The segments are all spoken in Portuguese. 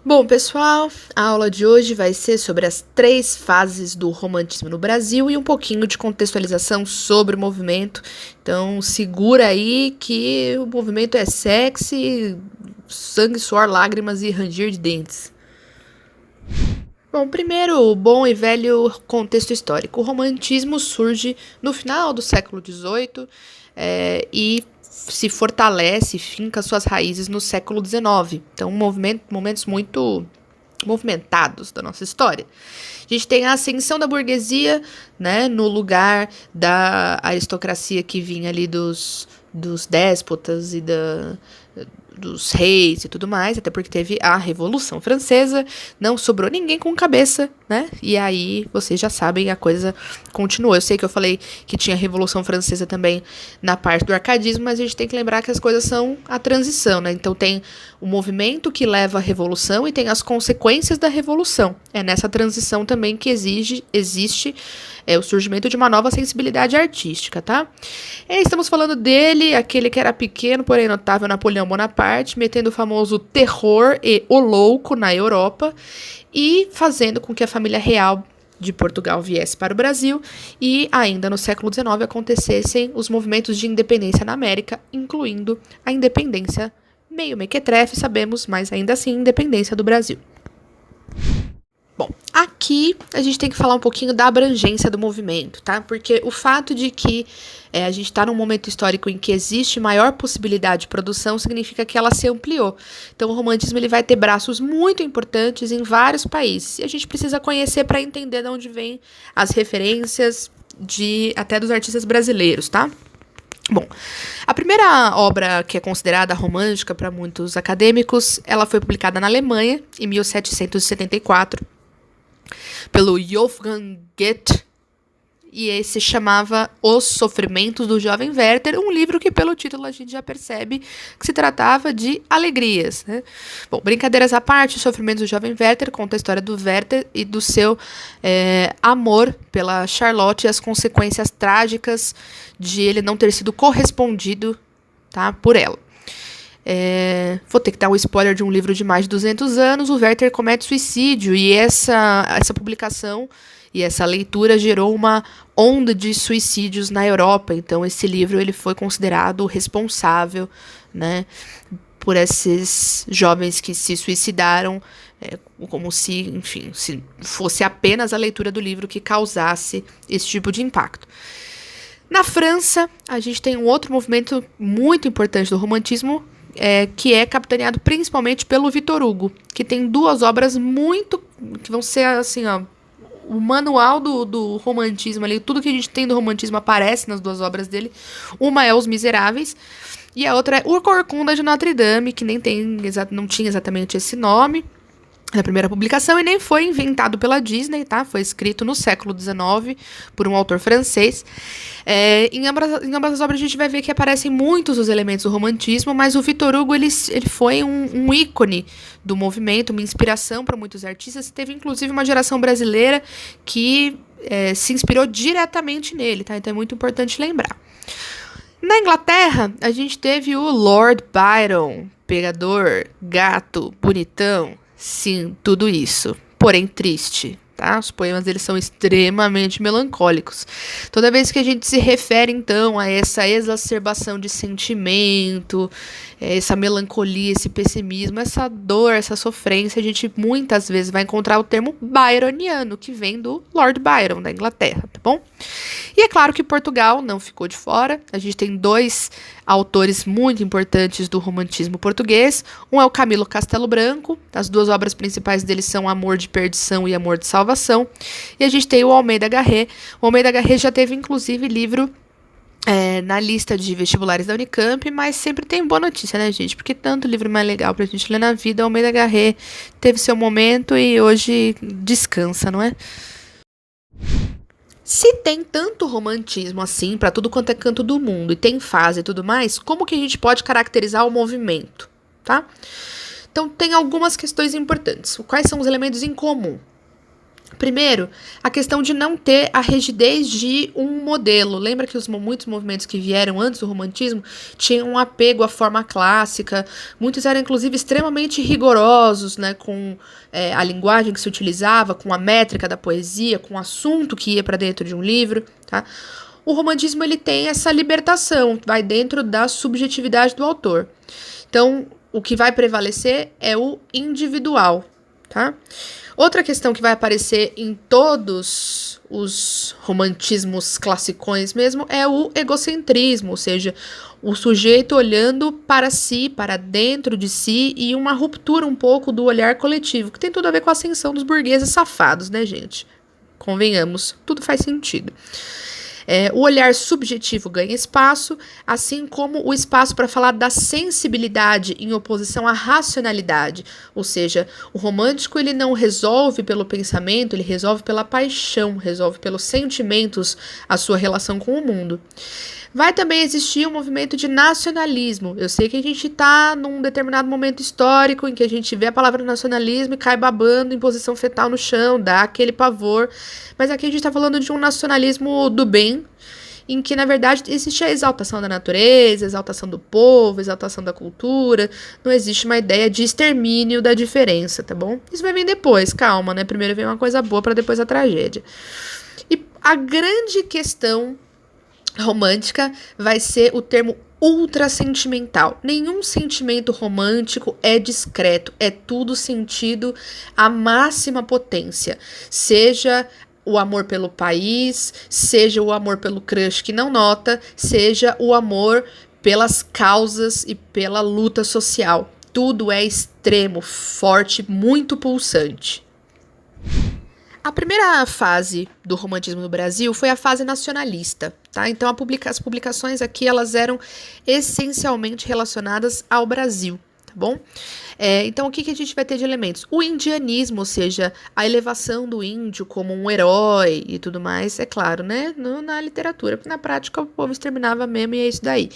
Bom, pessoal, a aula de hoje vai ser sobre as 3 fases do romantismo no Brasil e um pouquinho de contextualização sobre o movimento. Então, segura aí que o movimento é sexy, sangue, suor, lágrimas e ranger de dentes. Bom, primeiro, o bom e velho contexto histórico. O romantismo surge no final do século XVIII e se fortalece, finca suas raízes no século XIX. Então, momentos muito movimentados da nossa história. A gente tem a ascensão da burguesia, né, no lugar da aristocracia que vinha ali dos déspotas e dos reis e tudo mais, até porque teve a Revolução Francesa, não sobrou ninguém com cabeça, né? E aí, vocês já sabem, a coisa continuou. Eu sei que eu falei que tinha a Revolução Francesa também na parte do arcadismo, mas a gente tem que lembrar que as coisas são a transição, né? Então tem o movimento que leva à revolução e tem as consequências da revolução. É nessa transição também que existe o surgimento de uma nova sensibilidade artística, tá? E estamos falando dele, aquele que era pequeno, porém notável, Napoleão Bonaparte, metendo o famoso terror e o louco na Europa e fazendo com que a família real de Portugal viesse para o Brasil e ainda no século XIX acontecessem os movimentos de independência na América, incluindo a independência meio mequetrefe, sabemos, mas ainda assim independência do Brasil. Bom, aqui a gente tem que falar um pouquinho da abrangência do movimento, tá? Porque o fato de que a gente está num momento histórico em que existe maior possibilidade de produção significa que ela se ampliou. Então, o romantismo ele vai ter braços muito importantes em vários países. E a gente precisa conhecer para entender de onde vêm as referências até dos artistas brasileiros, tá? Bom, a primeira obra que é considerada romântica para muitos acadêmicos, ela foi publicada na Alemanha em 1774 pelo Wolfgang Goethe, e esse chamava Os Sofrimentos do Jovem Werther, um livro que pelo título a gente já percebe que se tratava de alegrias, né? Bom, brincadeiras à parte, Os Sofrimentos do Jovem Werther conta a história do Werther e do seu amor pela Charlotte e as consequências trágicas de ele não ter sido correspondido, tá, por ela. Vou ter que dar um spoiler de um livro de mais de 200 anos. O Werther comete suicídio e essa publicação e essa leitura gerou uma onda de suicídios na Europa. Então esse livro ele foi considerado responsável, né, por esses jovens que se suicidaram, como se, enfim, se fosse apenas a leitura do livro que causasse esse tipo de impacto. Na França, a gente tem um outro movimento muito importante do romantismo, que é capitaneado principalmente pelo Victor Hugo, que tem 2 obras que vão ser assim, ó, o manual do romantismo ali, tudo que a gente tem do romantismo aparece nas 2 obras dele. Uma é Os Miseráveis e a outra é O Corcunda de Notre Dame, que não tinha exatamente esse nome na primeira publicação e nem foi inventado pela Disney, tá? Foi escrito no século XIX por um autor francês. Em ambas as obras a gente vai ver que aparecem muitos dos elementos do romantismo, mas o Victor Hugo ele foi um ícone do movimento, uma inspiração para muitos artistas. Teve inclusive uma geração brasileira que se inspirou diretamente nele, tá? Então é muito importante lembrar. Na Inglaterra, a gente teve o Lord Byron, pegador, gato, bonitão. Sim, tudo isso. Porém, triste, tá? Os poemas deles são extremamente melancólicos. Toda vez que a gente se refere, então, a essa exacerbação de sentimento, essa melancolia, esse pessimismo, essa dor, essa sofrência, a gente muitas vezes vai encontrar o termo byroniano, que vem do Lord Byron, da Inglaterra, tá bom? E é claro que Portugal não ficou de fora. A gente tem 2 autores muito importantes do romantismo português. Um é o Camilo Castelo Branco. As 2 obras principais dele são Amor de Perdição e Amor de Salvação. E a gente tem o Almeida Garré. O Almeida Garré já teve, inclusive, livro na lista de vestibulares da Unicamp, mas sempre tem boa notícia, né, gente? Porque tanto livro mais legal pra gente ler na vida. O Almeida Garré teve seu momento e hoje descansa, não é? Se tem tanto romantismo assim para tudo quanto é canto do mundo e tem fase e tudo mais, como que a gente pode caracterizar o movimento, tá? Então tem algumas questões importantes. Quais são os elementos em comum? Primeiro, a questão de não ter a rigidez de um modelo. Lembra que muitos movimentos que vieram antes do romantismo tinham um apego à forma clássica. Muitos eram, inclusive, extremamente rigorosos, né, com a linguagem que se utilizava, com a métrica da poesia, com o assunto que ia para dentro de um livro. Tá? O romantismo ele tem essa libertação, vai dentro da subjetividade do autor. Então, o que vai prevalecer é o individual. Tá? Outra questão que vai aparecer em todos os romantismos classicões mesmo é o egocentrismo, ou seja, o sujeito olhando para si, para dentro de si, e uma ruptura um pouco do olhar coletivo, que tem tudo a ver com a ascensão dos burgueses safados, né, gente? Convenhamos, tudo faz sentido. O olhar subjetivo ganha espaço, assim como o espaço para falar da sensibilidade em oposição à racionalidade. Ou seja, o romântico ele não resolve pelo pensamento, ele resolve pela paixão, resolve pelos sentimentos a sua relação com o mundo. Vai também existir um movimento de nacionalismo. Eu sei que a gente está num determinado momento histórico em que a gente vê a palavra nacionalismo e cai babando em posição fetal no chão, dá aquele pavor. Mas aqui a gente está falando de um nacionalismo do bem, em que, na verdade, existe a exaltação da natureza, a exaltação do povo, a exaltação da cultura. Não existe uma ideia de extermínio da diferença, tá bom? Isso vai vir depois, calma, né? Primeiro vem uma coisa boa para depois a tragédia. E a grande questão romântica vai ser o termo ultrasentimental. Nenhum sentimento romântico é discreto, é tudo sentido à máxima potência. Seja o amor pelo país, seja o amor pelo crush que não nota, seja o amor pelas causas e pela luta social. Tudo é extremo, forte, muito pulsante. A primeira fase do romantismo no Brasil foi a fase nacionalista, tá? Então as publicações aqui elas eram essencialmente relacionadas ao Brasil, tá bom? Então o que a gente vai ter de elementos? O indianismo, ou seja, a elevação do índio como um herói e tudo mais, é claro, né? Na literatura, porque na prática o povo exterminava mesmo e é isso daí.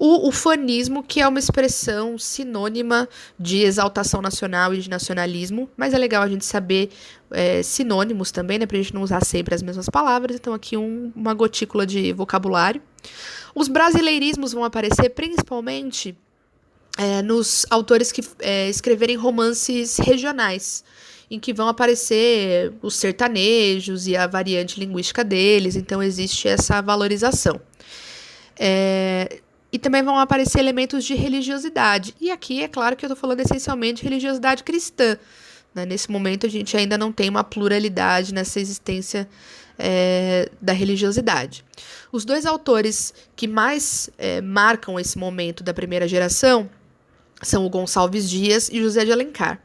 O ufanismo, que é uma expressão sinônima de exaltação nacional e de nacionalismo, mas é legal a gente saber sinônimos também, né, pra gente não usar sempre as mesmas palavras, então aqui uma gotícula de vocabulário. Os brasileirismos vão aparecer principalmente nos autores que escreverem romances regionais, em que vão aparecer os sertanejos e a variante linguística deles, então existe essa valorização. E também vão aparecer elementos de religiosidade. E aqui é claro que eu estou falando essencialmente de religiosidade cristã. Né? Nesse momento a gente ainda não tem uma pluralidade nessa existência da religiosidade. Os dois autores que mais marcam esse momento da primeira geração são o Gonçalves Dias e José de Alencar.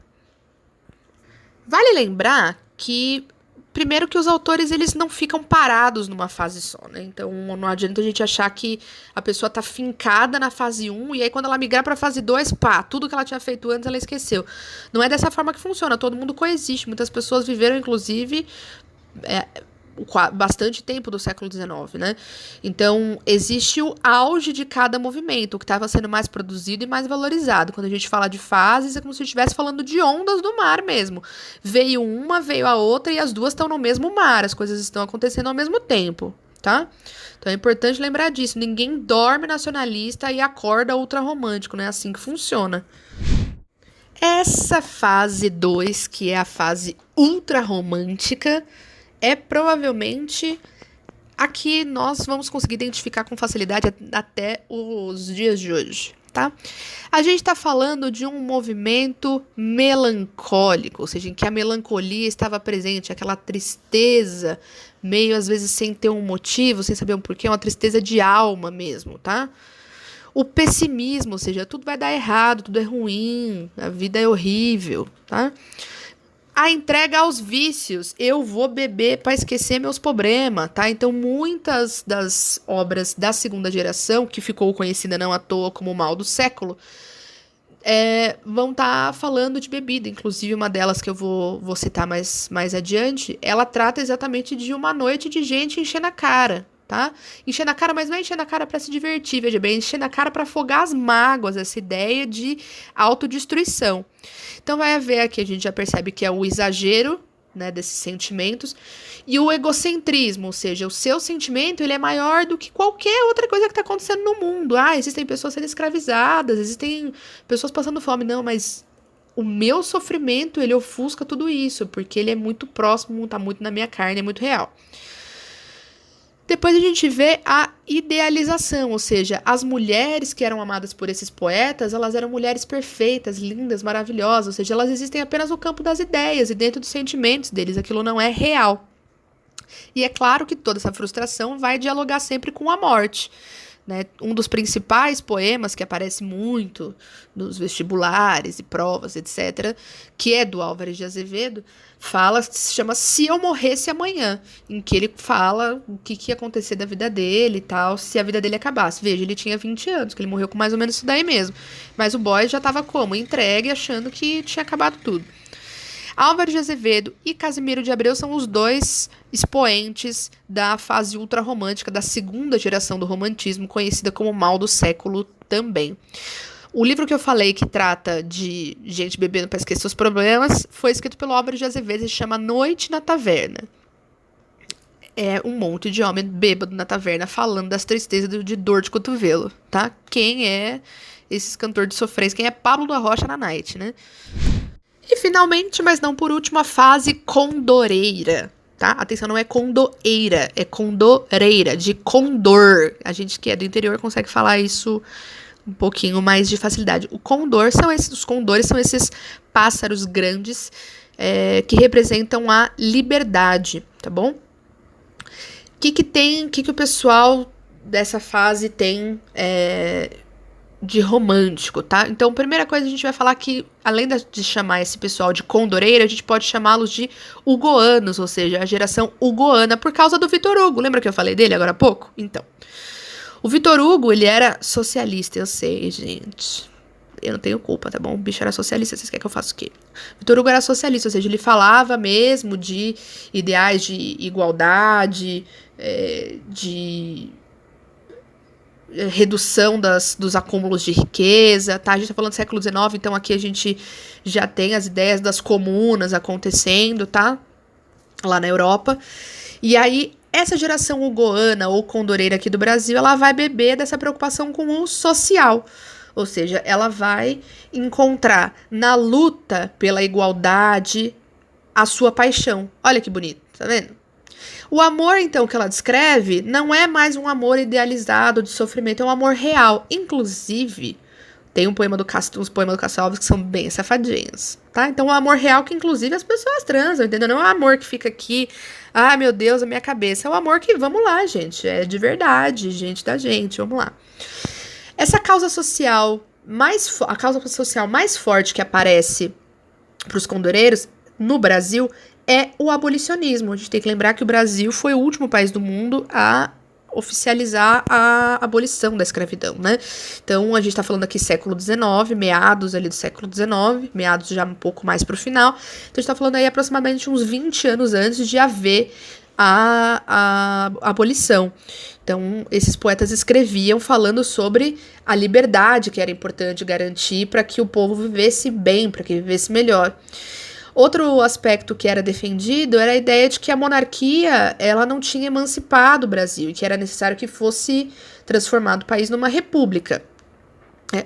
Vale lembrar que primeiro que os autores, eles não ficam parados numa fase só, né? Então, não adianta a gente achar que a pessoa tá fincada na fase 1 e aí quando ela migrar pra fase 2, pá, tudo que ela tinha feito antes ela esqueceu. Não é dessa forma que funciona, todo mundo coexiste. Muitas pessoas viveram, inclusive, bastante tempo do século XIX, né? Então, existe o auge de cada movimento, o que estava sendo mais produzido e mais valorizado. Quando a gente fala de fases, é como se estivesse falando de ondas do mar mesmo. Veio uma, veio a outra e as duas estão no mesmo mar, as coisas estão acontecendo ao mesmo tempo, tá? Então é importante lembrar disso, ninguém dorme nacionalista e acorda ultrarromântico, não é assim que funciona. Essa fase 2, que é a fase ultrarromântica, é provavelmente a que nós vamos conseguir identificar com facilidade até os dias de hoje, tá? A gente está falando de um movimento melancólico, ou seja, em que a melancolia estava presente, aquela tristeza, meio às vezes sem ter um motivo, sem saber um porquê, uma tristeza de alma mesmo, tá? O pessimismo, ou seja, tudo vai dar errado, tudo é ruim, a vida é horrível, tá? A entrega aos vícios, eu vou beber para esquecer meus problemas, tá? Então, muitas das obras da segunda geração, que ficou conhecida não à toa como o mal do século, vão estar falando de bebida. Inclusive, uma delas que eu vou citar mais adiante, ela trata exatamente de uma noite de gente enchendo a cara, tá? Enchendo a cara, mas não é enchendo a cara para se divertir, veja bem, enchendo a cara para afogar as mágoas, essa ideia de autodestruição. Então vai haver aqui, a gente já percebe que é o exagero né, desses sentimentos, e o egocentrismo, ou seja, o seu sentimento ele é maior do que qualquer outra coisa que está acontecendo no mundo. Existem pessoas sendo escravizadas, existem pessoas passando fome. Não, mas o meu sofrimento, ele ofusca tudo isso, porque ele é muito próximo, está muito na minha carne, é muito real. Depois a gente vê a idealização, ou seja, as mulheres que eram amadas por esses poetas, elas eram mulheres perfeitas, lindas, maravilhosas, ou seja, elas existem apenas no campo das ideias e dentro dos sentimentos deles, aquilo não é real. E é claro que toda essa frustração vai dialogar sempre com a morte. Né? Um dos principais poemas que aparece muito nos vestibulares e provas, etc., que é do Álvares de Azevedo, se chama Se Eu Morresse Amanhã, em que ele fala o que ia acontecer da vida dele e tal, se a vida dele acabasse. Veja, ele tinha 20 anos, que ele morreu com mais ou menos isso daí mesmo. Mas o boy já estava como? Entregue, achando que tinha acabado tudo. Álvares de Azevedo e Casimiro de Abreu são os dois expoentes da fase ultrarromântica, da segunda geração do romantismo, conhecida como mal do século também. O livro que eu falei, que trata de gente bebendo para esquecer os problemas, foi escrito pelo Álvares de Azevedo e se chama Noite na Taverna. É um monte de homem bêbado na taverna falando das tristezas de dor de cotovelo, tá? Quem é esses cantores de sofrência? Quem é Pablo da Rocha na Night, né? E finalmente, mas não por último, a fase condoreira, tá? Atenção, não é condoeira, é condoreira, de condor. A gente que é do interior consegue falar isso um pouquinho mais de facilidade. Os condores são esses pássaros grandes que representam a liberdade, tá bom? O que o pessoal dessa fase tem de romântico, tá? Então, primeira coisa, a gente vai falar que, além de chamar esse pessoal de condoreira, a gente pode chamá-los de hugoanos, ou seja, a geração hugoana, por causa do Vitor Hugo. Lembra que eu falei dele agora há pouco? Então, o Vitor Hugo, ele era socialista, eu sei, gente. Eu não tenho culpa, tá bom? O bicho era socialista, vocês querem que eu faça o quê? Vitor Hugo era socialista, ou seja, ele falava mesmo de ideais de igualdade, de redução dos acúmulos de riqueza, tá? A gente tá falando do século XIX, então aqui a gente já tem as ideias das comunas acontecendo, tá? Lá na Europa. E aí, essa geração hugoana ou condoreira aqui do Brasil, ela vai beber dessa preocupação com o social. Ou seja, ela vai encontrar na luta pela igualdade a sua paixão. Olha que bonito, tá vendo? O amor, então, que ela descreve não é mais um amor idealizado de sofrimento, é um amor real. Inclusive, tem uns poemas do Castro Alves que são bem safadinhos, tá? Então, é um amor real que, inclusive, as pessoas transam, entendeu? Não é um amor que fica aqui, meu Deus, a minha cabeça. É um amor que, vamos lá, gente, é de verdade, gente da gente, vamos lá. Essa causa social a causa social mais forte que aparece para os condoreiros no Brasil é o abolicionismo. A gente tem que lembrar que o Brasil foi o último país do mundo a oficializar a abolição da escravidão, né? Então, a gente tá falando aqui século XIX, meados ali do século XIX, meados já um pouco mais pro final. Então, a gente tá falando aí aproximadamente uns 20 anos antes de haver a abolição. Então, esses poetas escreviam falando sobre a liberdade que era importante garantir para que o povo vivesse bem, para que vivesse melhor. Outro aspecto que era defendido era a ideia de que a monarquia ela não tinha emancipado o Brasil e que era necessário que fosse transformado o país numa república.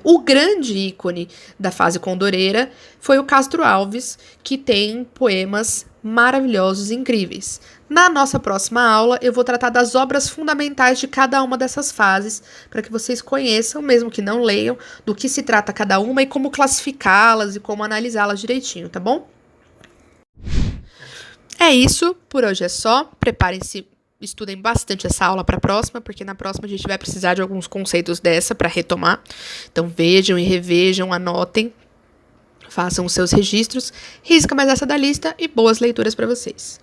O grande ícone da fase condoreira foi o Castro Alves, que tem poemas maravilhosos e incríveis. Na nossa próxima aula, eu vou tratar das obras fundamentais de cada uma dessas fases, para que vocês conheçam, mesmo que não leiam, do que se trata cada uma e como classificá-las e como analisá-las direitinho, tá bom? É isso, por hoje é só. Preparem-se, estudem bastante essa aula para a próxima, porque na próxima a gente vai precisar de alguns conceitos dessa para retomar. Então vejam e revejam, anotem, façam os seus registros, risca mais essa da lista e boas leituras para vocês.